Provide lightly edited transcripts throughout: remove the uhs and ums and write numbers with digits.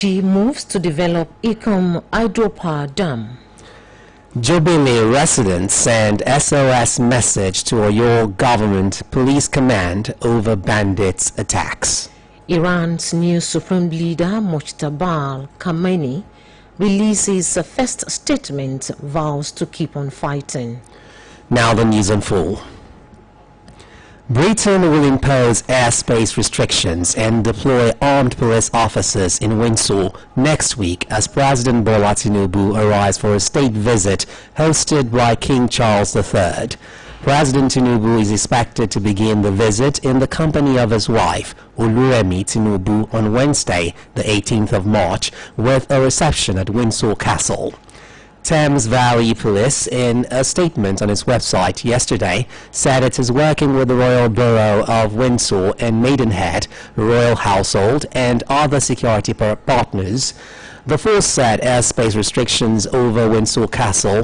She moves to develop Ikom hydropower dam. Jobele residents send SOS message to Oluyole government police command over bandits' attacks. Iran's new supreme leader Mojtaba Khamenei releases a first statement, vows to keep on fighting. Now the news in full. Britain will impose airspace restrictions and deploy armed police officers in Windsor next week as President Bola Tinubu arrives for a state visit hosted by King Charles III. President Tinubu is expected to begin the visit in the company of his wife, Oluyole Tinubu, on Wednesday, the 18th of March, with a reception at Windsor Castle. Thames Valley Police, in a statement on its website yesterday, said it is working with the Royal Borough of Windsor and Maidenhead, Royal Household, and other security partners. The force said airspace restrictions over Windsor Castle,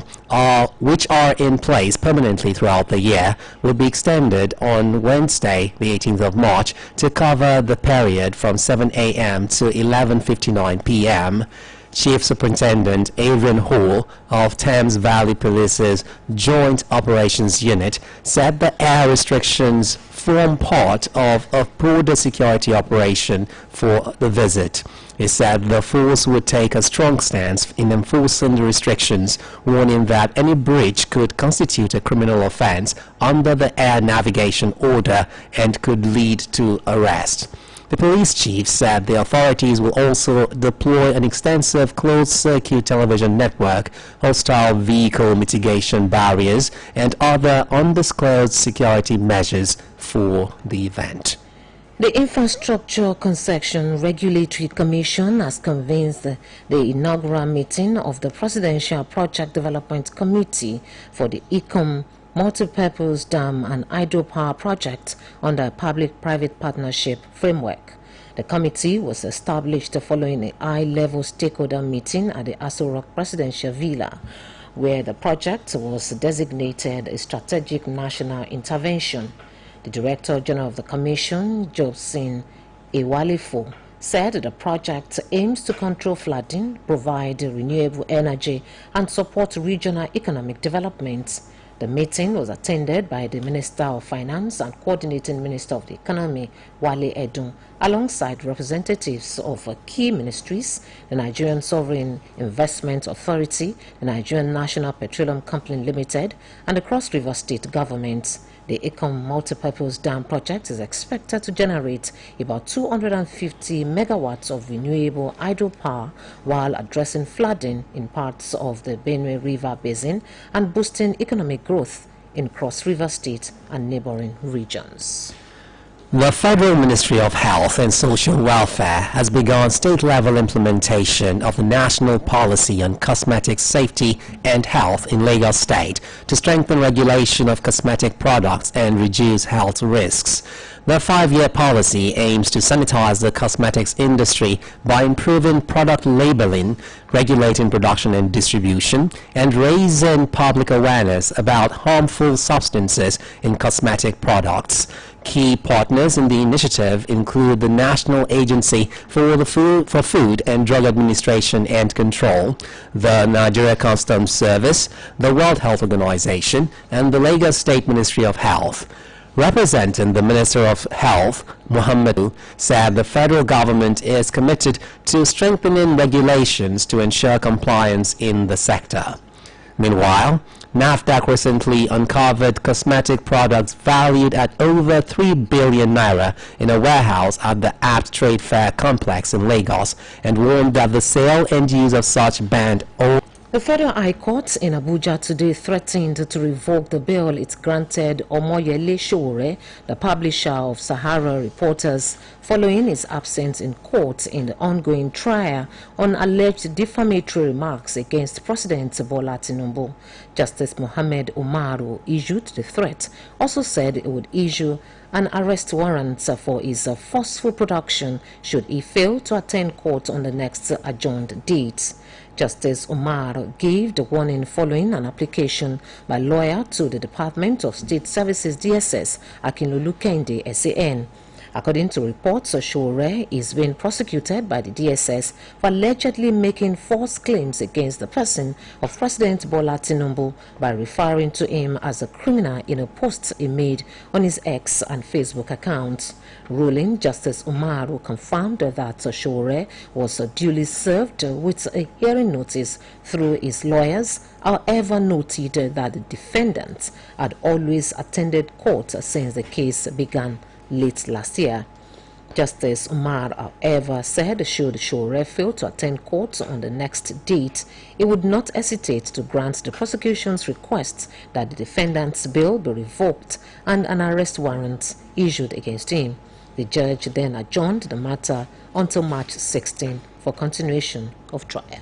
which are in place permanently throughout the year, will be extended on Wednesday, the 18th of March, to cover the period from 7 a.m. to 11:59 p.m. Chief Superintendent Adrian Hall of Thames Valley Police's Joint Operations Unit said the air restrictions form part of a broader security operation for the visit. He said the force would take a strong stance in enforcing the restrictions, warning that any breach could constitute a criminal offense under the Air Navigation Order and could lead to arrest. The police chief said the authorities will also deploy an extensive closed-circuit television network, hostile vehicle mitigation barriers, and other undisclosed security measures for the event. The Infrastructure Concession Regulatory Commission has convened the inaugural meeting of the Presidential Project Development Committee for the Ikom multi-purpose dam and hydropower project under a public-private partnership framework. The committee was established following a high-level stakeholder meeting at the Aso Rock Presidential Villa, where the project was designated a strategic national intervention. The Director General of the Commission, Jobson Ewalifo, said the project aims to control flooding, provide renewable energy, and support regional economic development. The meeting was attended by the Minister of Finance and Coordinating Minister of the Economy, Wale Edun, alongside representatives of key ministries, the Nigerian Sovereign Investment Authority, the Nigerian National Petroleum Company Limited, and the Cross River State governments. The Ikom multipurpose dam project is expected to generate about 250 megawatts of renewable hydropower while addressing flooding in parts of the Benue River Basin and boosting economic growth in Cross River State and neighboring regions. The Federal Ministry of Health and Social Welfare has begun state-level implementation of the National Policy on Cosmetic Safety and Health in Lagos State to strengthen regulation of cosmetic products and reduce health risks. The 5-year policy aims to sanitize the cosmetics industry by improving product labeling, regulating production and distribution, and raising public awareness about harmful substances in cosmetic products. Key partners in the initiative include the National Agency for Food and Drug Administration and Control, the Nigeria Customs Service, the World Health Organization, and the Lagos State Ministry of Health. Representing the Minister of Health, Muhammadu, said the federal government is committed to strengthening regulations to ensure compliance in the sector. Meanwhile, NAFDAC recently uncovered cosmetic products valued at over 3 billion naira in a warehouse at the Apt Trade Fair complex in Lagos and warned that the sale and use of such banned all. The Federal High Court in Abuja today threatened to revoke the bail it granted Oluyole, the publisher of Sahara Reporters, following his absence in court in the ongoing trial on alleged defamatory remarks against President Bola Tinubu. Justice Mohammed Umaru issued the threat, also said it would issue an arrest warrant for his forceful production should he fail to attend court on the next adjourned date. Justice Umar gave the warning following an application by lawyer to the Department of State Services DSS, Akinlulu Kende, SAN. According to reports, Oshore is being prosecuted by the DSS for allegedly making false claims against the person of President Bola Tinubu by referring to him as a criminal in a post he made on his X and Facebook accounts. Ruling Justice Umaru confirmed that Oshore was duly served with a hearing notice through his lawyers, however noted that the defendant had always attended court since the case began late last year. Justice Umar, however, said should Shore fail to attend court on the next date, he would not hesitate to grant the prosecution's request that the defendant's bail be revoked and an arrest warrant issued against him. The judge then adjourned the matter until March 16 for continuation of trial.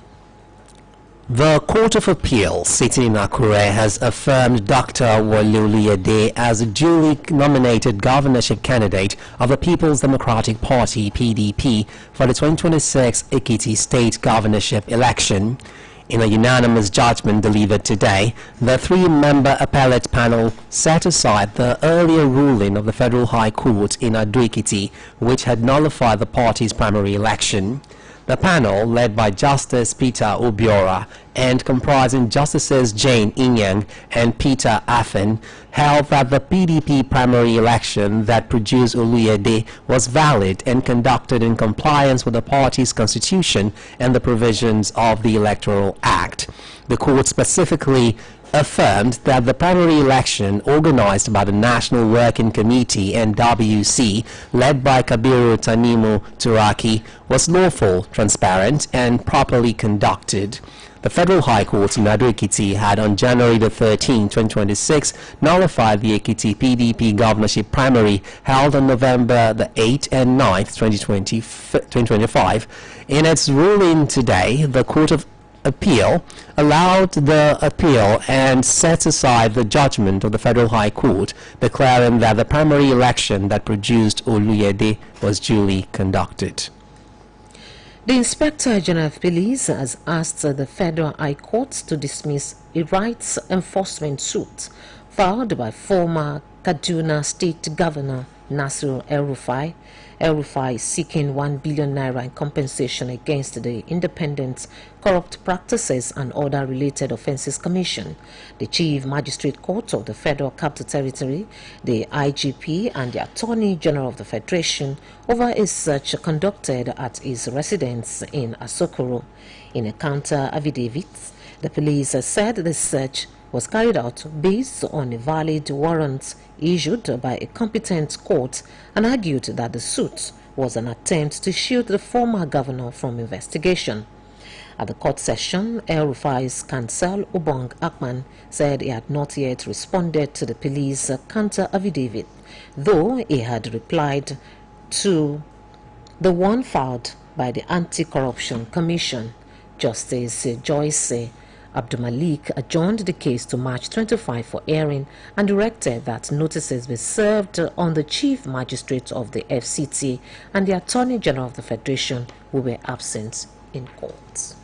The Court of Appeal sitting in Akure has affirmed Dr. Oluyole as a duly nominated governorship candidate of the People's Democratic Party (PDP) for the 2026 Ekiti State Governorship election. In a unanimous judgment delivered today, the three-member appellate panel set aside the earlier ruling of the Federal High Court in Ado-Ekiti, which had nullified the party's primary election. The panel, led by Justice Peter Obiora and comprising Justices Jane Inyang and Peter Afen, held that the PDP primary election that produced Oluyole was valid and conducted in compliance with the party's constitution and the provisions of the Electoral Act. The court specifically affirmed that the primary election organized by the National Working Committee (NWC), led by Kabiru Tanimu Turaki, was lawful, transparent, and properly conducted. The Federal High Court in Ado-Ekiti had on January 13, 2026, nullified the Ekiti PDP governorship primary held on November 8 and 9, 2025. In its ruling today, the Court of Appeal allowed the appeal and set aside the judgment of the Federal High Court, declaring that the primary election that produced Oluyole was duly conducted. The Inspector General of Police has asked the Federal High Court to dismiss a rights enforcement suit filed by former Kaduna State Governor Nasir El-Rufai. El-Rufai is seeking 1 billion naira in compensation against the Independent Corrupt Practices and Other Related Offences Commission, the Chief Magistrate Court of the Federal Capital Territory, the IGP, and the Attorney General of the Federation over a search conducted at his residence in Asokoro. In a counter affidavit, the police said the search was carried out based on a valid warrant issued by a competent court and argued that the suit was an attempt to shield the former governor from investigation. At the court session, El-Rufai's counsel Obong Akman said he had not yet responded to the police counter affidavit, though he had replied to the one filed by the Anti-Corruption Commission. Justice Joyce Abdulmalik adjourned the case to March 25 for hearing and directed that notices be served on the Chief Magistrate of the FCT and the Attorney General of the Federation who were absent in court.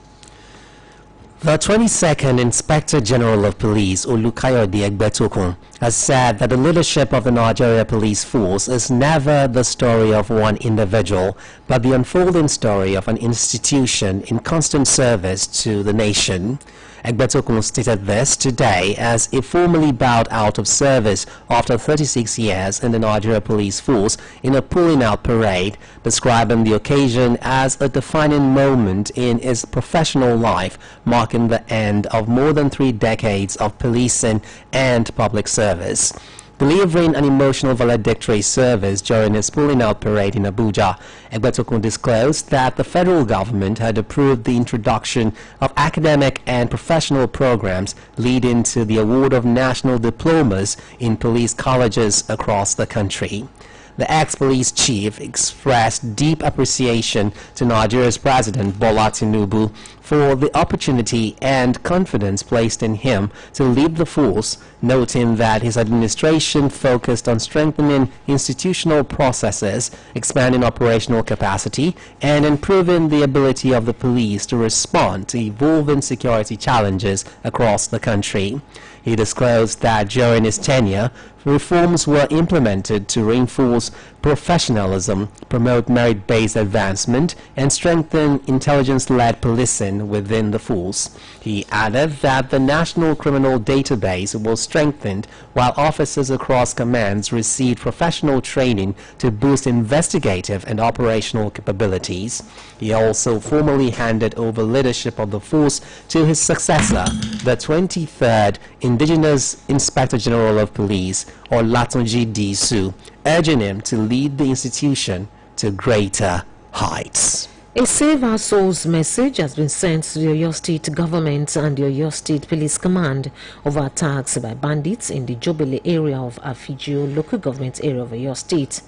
The 22nd Inspector General of Police, Oluyole, has said that the leadership of the Nigeria Police Force is never the story of one individual, but the unfolding story of an institution in constant service to the nation. Egbetokun stated this today as he formally bowed out of service after 36 years in the Nigeria Police Force in a pulling out parade, describing the occasion as a defining moment in his professional life, marking the end of more than 3 decades of policing and public service. Delivering an emotional valedictory service during his pulling out parade in Abuja, Egbetokun disclosed that the federal government had approved the introduction of academic and professional programs leading to the award of national diplomas in police colleges across the country. The ex-police chief expressed deep appreciation to Nigeria's President Bola Tinubu for the opportunity and confidence placed in him to lead the force, noting that his administration focused on strengthening institutional processes, expanding operational capacity, and improving the ability of the police to respond to evolving security challenges across the country. He disclosed that during his tenure, reforms were implemented to reinforce professionalism, promote merit-based advancement, and strengthen intelligence-led policing within the force. He added that the National Criminal Database was strengthened while officers across commands received professional training to boost investigative and operational capabilities. He also formally handed over leadership of the force to his successor, the 23rd Indigenous Inspector General of Police, Olatunji Disu, urging him to lead the institution to greater heights. A Save Our Souls message has been sent to the Oyo State government and the Oyo State Police Command over attacks by bandits in the Jobele area of Afigio local government area of Oyo State.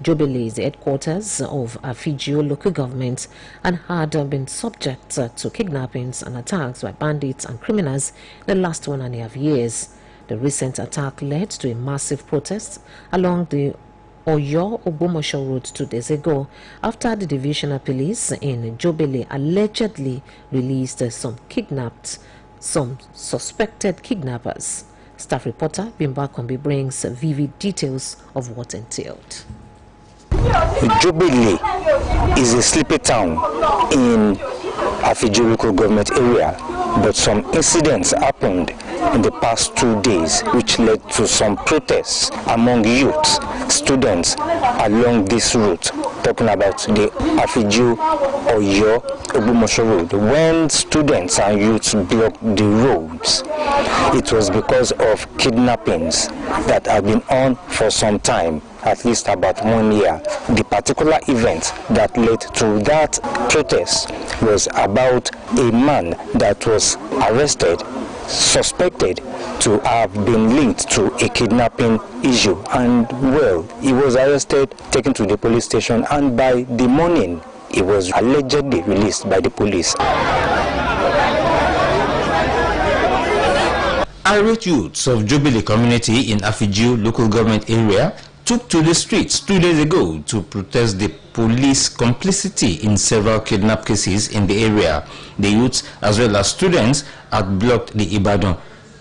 Jobele is the headquarters of Afigio local government and had been subject to kidnappings and attacks by bandits and criminals in the last 1.5 years. The recent attack led to a massive protest along the Oyo-Ogbomosho road 2 days ago after the divisional police in Jobele allegedly released some suspected kidnappers. Staff reporter Bimba Kombi brings vivid details of what entailed. Jobele is a sleepy town in Afigio local government area, but some incidents happened in the past 2 days which led to some protests among youths, students along this route, talking about the Afigio Oyo Ogbomosho road. When students and youths blocked the roads, it was because of kidnappings that have been on for some time, at least about 1 year. The particular event that led to that protest was about a man that was arrested, suspected to have been linked to a kidnapping issue, and well, he was arrested, taken to the police station, and by the morning he was allegedly released by the police. Irate youths of Jobele community in Afigio local government area took to the streets 2 days ago to protest the police complicity in several kidnap cases in the area. The youths as well as students had blocked the Ibadan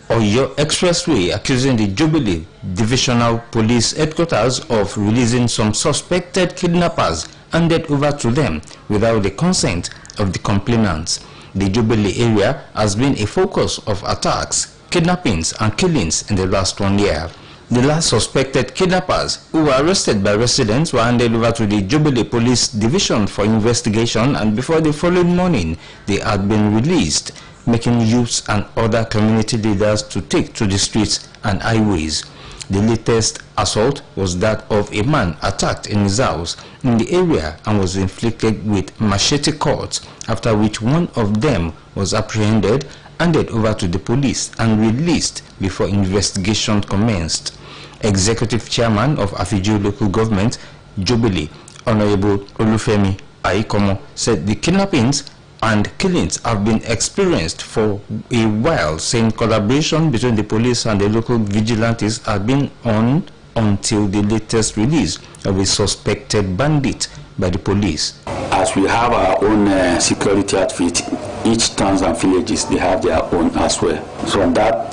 Oyo Expressway, accusing the Jobele Divisional Police Headquarters of releasing some suspected kidnappers handed over to them without the consent of the complainants. The Jobele area has been a focus of attacks, kidnappings and killings in the last 1 year. The last suspected kidnappers who were arrested by residents were handed over to the Jobele Police Division for investigation, and before the following morning they had been released, making youths and other community leaders to take to the streets and highways. The latest assault was that of a man attacked in his house in the area and was inflicted with machete cuts, after which one of them was apprehended, handed over to the police and released before investigation commenced. Executive Chairman of Afigio Local Government, Jobele, Honorable Olufemi Aikomo, said the kidnappings and killings have been experienced for a while, saying collaboration between the police and the local vigilantes had been on until the latest release of a suspected bandit by the police. As we have our own security outfit, each towns and villages, they have their own as well. So on that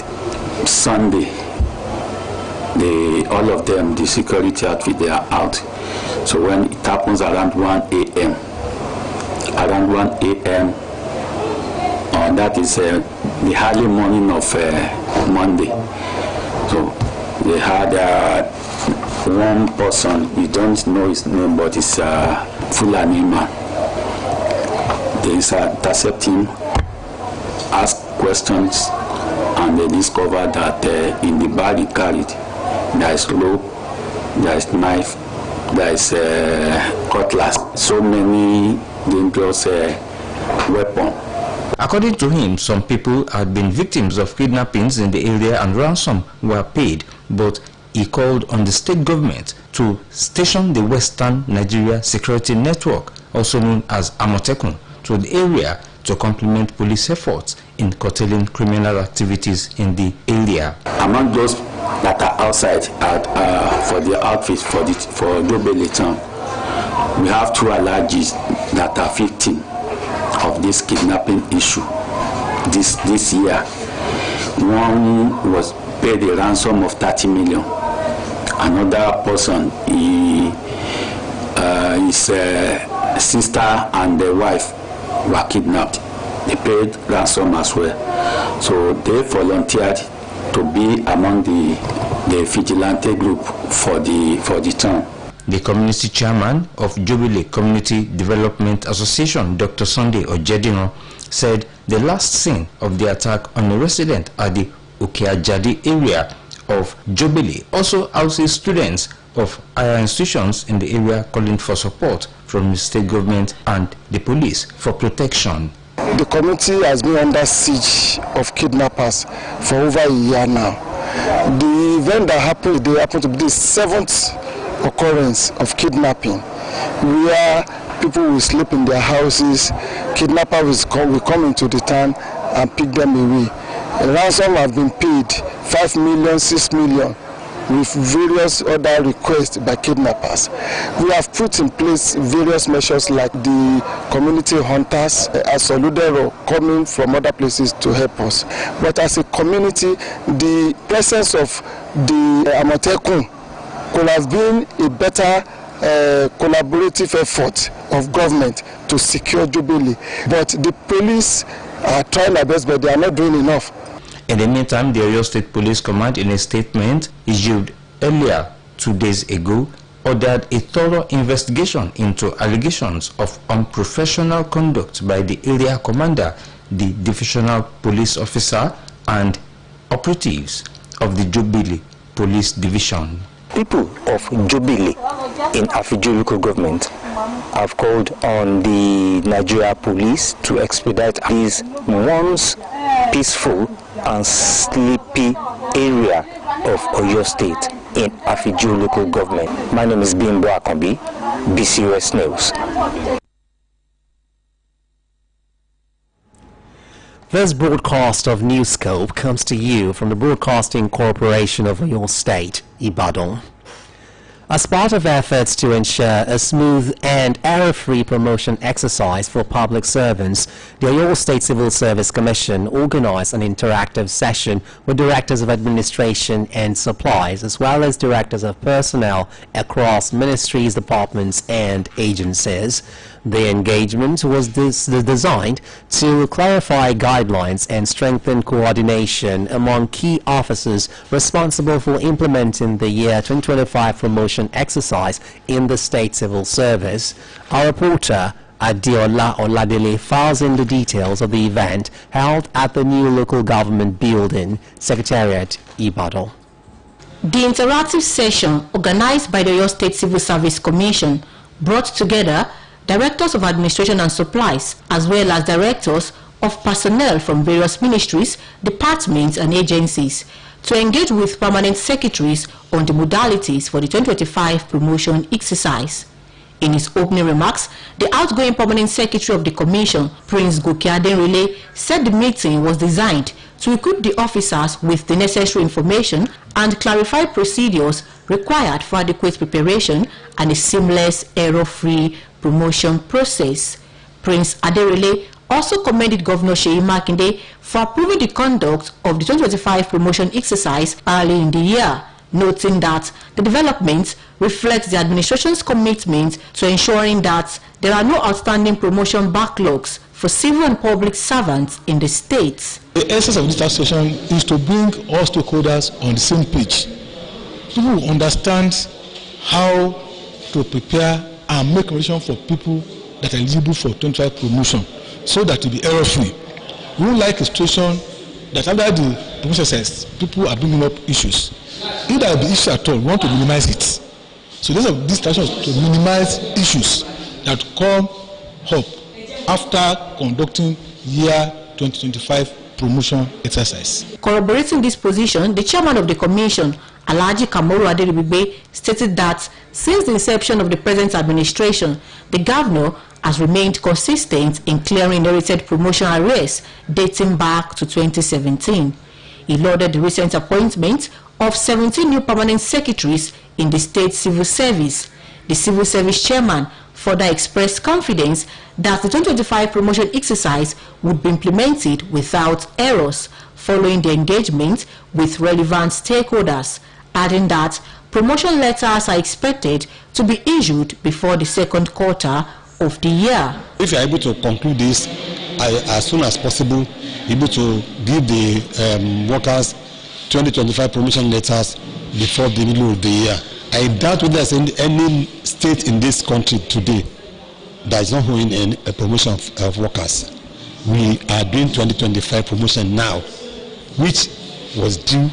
Sunday, all of them, the security outfit, they are out. So when it happens around 1 a.m., that is the early morning of Monday. So they had one person, we don't know his name, but it's a Fulani man. They intercept him, ask questions, and they discover that in the bag he carried, there is rope, there is knife, there is cutlass, so many dangerous weapons. According to him, some people had been victims of kidnappings in the area and ransom were paid, but he called on the state government to station the Western Nigeria Security Network, also known as Amotekun, to the area to complement police efforts in curtailing criminal activities in the area. Among those that are outside for the outfit for Jobele town, we have 2 allergies that are victims of this kidnapping issue this year. One was paid a ransom of 30 million. Another person, he his sister and the wife were kidnapped. They paid ransom as well. So they volunteered to be among the vigilante group for the town. The community chairman of Jubilee Community Development Association, Dr. Sunday Ojedino, said the last scene of the attack on a resident at the Okeajadi area of Jubilee also houses students of higher institutions in the area calling for support from the state government and the police for protection. The community has been under siege of kidnappers for over a year now. The event that happened to be the 7th occurrence of kidnapping, where people will sleep in their houses, kidnappers will come into the town and pick them away. A ransom have been paid, 5 million, 6 million, with various other requests by kidnappers. We have put in place various measures like the community hunters, as Oluyole coming from other places to help us. But as a community, the presence of the Amotekun could have been a better collaborative effort of government to secure Jubilee. But the police are trying their best, but they are not doing enough. In the meantime, the Oyo State Police Command, in a statement issued earlier 2 days ago, ordered a thorough investigation into allegations of unprofessional conduct by the area commander, the divisional police officer, and operatives of the Jubilee Police Division. People of Jubilee in Afiju local government have called on the Nigeria police to expedite this once peaceful and sleepy area of Oyo State in Afiju local government. My name is Bimbo Akambi, BCOS News. This broadcast of Newscope comes to you from the Broadcasting Corporation of Oyo State, Ibadan. As part of efforts to ensure a smooth and error-free promotion exercise for public servants, the Oyo State Civil Service Commission organized an interactive session with directors of administration and supplies, as well as directors of personnel across ministries, departments, and agencies. The engagement was designed to clarify guidelines and strengthen coordination among key officers responsible for implementing the year 2025 promotion exercise in the state civil service. Our reporter Adiola Oladele files in the details of the event held at the new local government building, Secretariat, Ibadan. The interactive session organized by the Oyo State Civil Service Commission brought together directors of administration and supplies, as well as directors of personnel from various ministries, departments and agencies to engage with permanent secretaries on the modalities for the 2025 promotion exercise. In his opening remarks, the outgoing permanent secretary of the commission, Prince Gokiadenrile, said the meeting was designed to equip the officers with the necessary information and clarify procedures required for adequate preparation and a seamless, error-free promotion process. Prince Aderile also commended Governor Seyi Makinde for approving the conduct of the 2025 promotion exercise early in the year, noting that the development reflects the administration's commitment to ensuring that there are no outstanding promotion backlogs for civil and public servants in the state. The essence of this taxation is to bring all stakeholders on the same page. People will understand how to prepare and make provision for people that are eligible for 25 promotion, so that it will be error-free. We won't like a situation that after the promotion says people are bringing up issues. If there will be issue at all, we want to minimize it. So this taxation is to minimize issues that come up after conducting year 2025 promotion exercise. Corroborating this position, the chairman of the commission, Alhaji Kamoru Aderibibe, stated that since the inception of the present administration, the governor has remained consistent in clearing inherited promotion arrears dating back to 2017. He lauded the recent appointment of 17 new permanent secretaries in the state civil service. The civil service chairman further expressed confidence that the 2025 promotion exercise would be implemented without errors following the engagement with relevant stakeholders, adding that Promotion letters are expected to be issued before the second quarter of the year. If you are able to conclude this as soon as possible, able to give the workers 2025 promotion letters before the middle of the year, I doubt whether there's any state in this country today that is not holding a promotion of workers. We are doing 2025 promotion now, which was due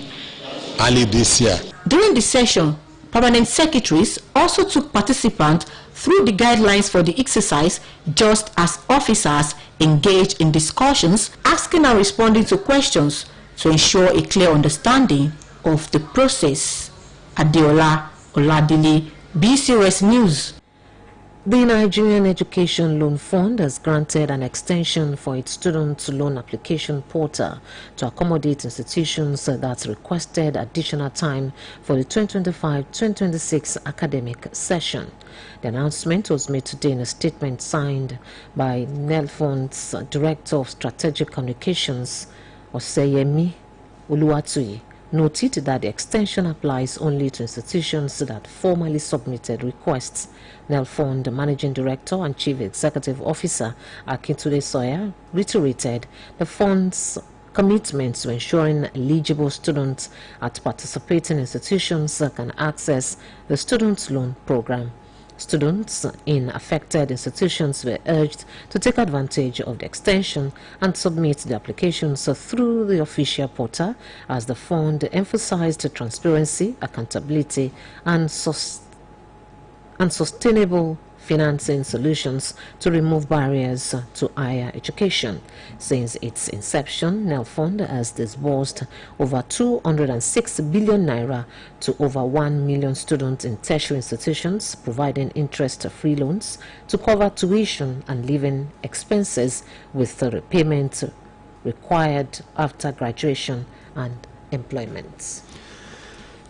early this year. During the session, permanent secretaries also took participants through the guidelines for the exercise, just as officers engaged in discussions, asking and responding to questions to ensure a clear understanding of the process. Adeola Oladile, BCRS News. The Nigerian Education Loan Fund has granted an extension for its student loan application portal to accommodate institutions that requested additional time for the 2025-2026 academic session. The announcement was made today in a statement signed by NELFund's Director of Strategic Communications, Oseyemi Oluwatoyi, noted that the extension applies only to institutions that formally submitted requests. NELFund Managing Director and Chief Executive Officer Akintunde Sawyer reiterated the fund's commitment to ensuring eligible students at participating institutions can access the student loan program. Students in affected institutions were urged to take advantage of the extension and submit the applications through the official portal, as the fund emphasized transparency, accountability, and sustainable financing solutions to remove barriers to higher education. Since its inception, NELFund has disbursed over 206 billion naira to over 1 million students in tertiary institutions, providing interest-free loans to cover tuition and living expenses, with the repayment required after graduation and employment.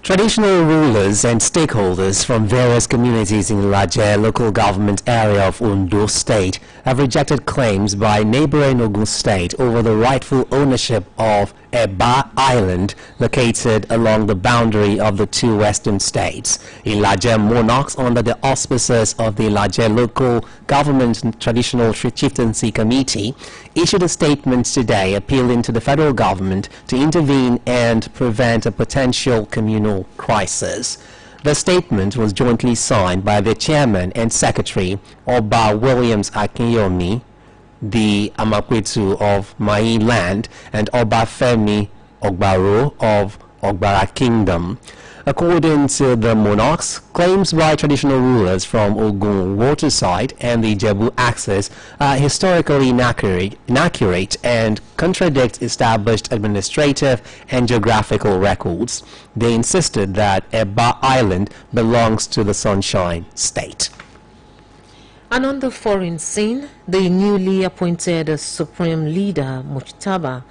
Traditional rulers and stakeholders from various communities in Oluyole local government area of Ondo State have rejected claims by neighboring Ogun State over the rightful ownership of Eba Island, located along the boundary of the two western states. Oluyole monarchs, under the auspices of the Oluyole Local Government Traditional Chieftaincy Committee, issued a statement today appealing to the federal government to intervene and prevent a potential communal crisis. The statement was jointly signed by the chairman and secretary, Oba Williams Akinyomi, the Amakwetu of Mai Land, and Oba Femi Ogbaro of Ogbara Kingdom. According to the monarchs, claims by traditional rulers from Ogun Waterside and the Ijebu Axis are historically inaccurate and contradict established administrative and geographical records. They insisted that Eba Island belongs to the Sunshine State. And on the foreign scene, the newly appointed Supreme Leader Mujtaba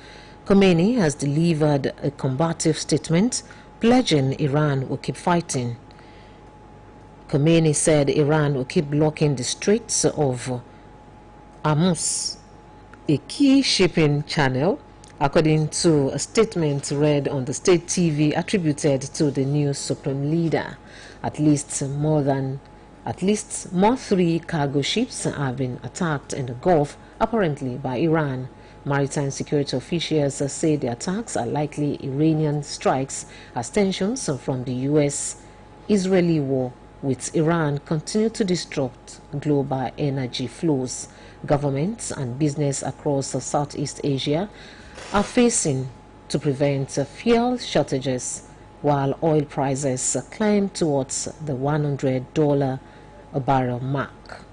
Khomeini has delivered a combative statement pledging Iran will keep fighting. Khomeini said Iran will keep blocking the Straits of Hormuz, a key shipping channel, according to a statement read on the state TV attributed to the new Supreme Leader. At least more 3 cargo ships have been attacked in the Gulf, apparently by Iran. Maritime security officials say the attacks are likely Iranian strikes, as tensions from the U.S.-Israeli war with Iran continue to disrupt global energy flows. Governments and business across Southeast Asia are facing to prevent fuel shortages, while oil prices climb towards the $100 a barrel mark.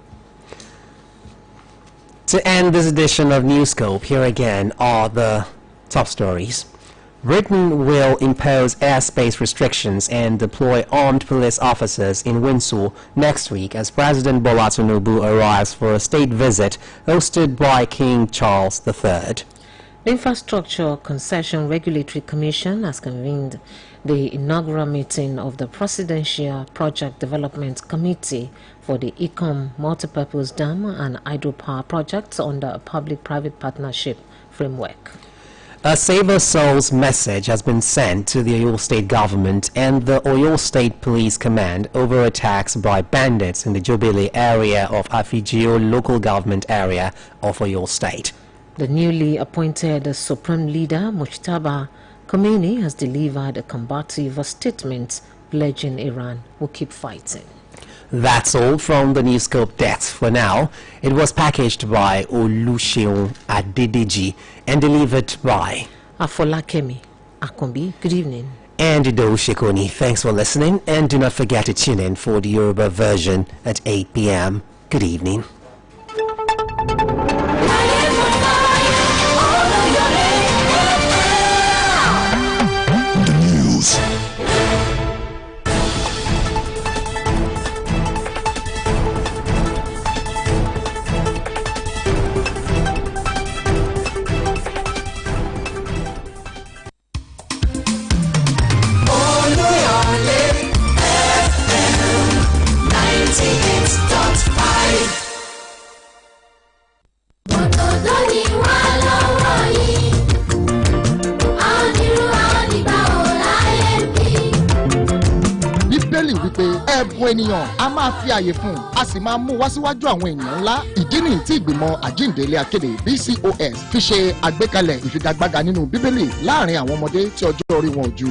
To end this edition of Newscope, here again are the top stories. Britain will impose airspace restrictions and deploy armed police officers in Windsor next week as President Bola Tinubu arrives for a state visit hosted by King Charles III. The Infrastructure Concession Regulatory Commission has convened the inaugural meeting of the Presidential Project Development Committee for the Ikom Multipurpose Dam and Hydropower projects under a public-private partnership framework. A Save Our Souls message has been sent to the Oluyole State government and the Oluyole State Police Command over attacks by bandits in the Jubilee area of Afijio local government area of Oluyole State. The newly appointed Supreme Leader, Mujtaba Khomeini, has delivered a combative statement pledging Iran will keep fighting. That's all from the Newscope desk for now. It was packaged by Oluyole Adedeji and delivered by Afolakemi Akombi. Good evening. And Ido Shekoni. Thanks for listening, and do not forget to tune in for the Yoruba version at 8 p.m. Good evening. Ènìyàn a máa fi àyè fún a sì máa mú wá síwájú àwọn ènìyàn ńlá. Ìdí nìyí tí ìgbìmọ̀ àjíǹde akéde BCOS fi ṣe àgbékalẹ̀ ìfigagbága nínú Bíbélì láàrin àwọn ọmọdé tí ọjọ́ orí wọn ò ju